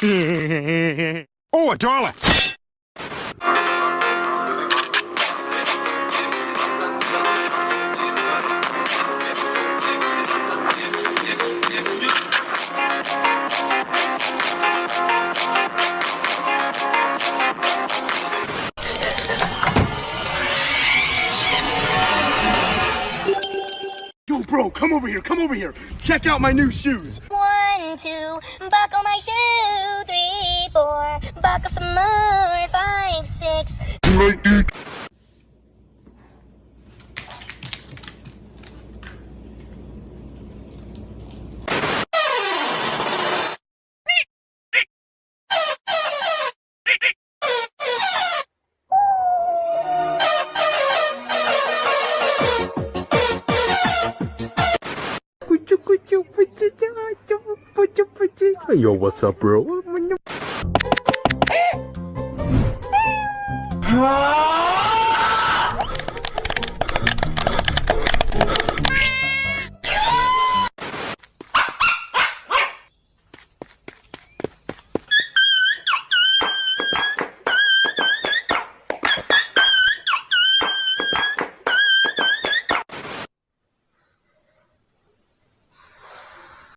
Oh, a dollar! Yo, bro, come over here, come over here. Check out my new shoes. 1, 2, buckle my shoe. 3, 4, buckle some more. 5, 6. Yo, what's up, bro? Ah!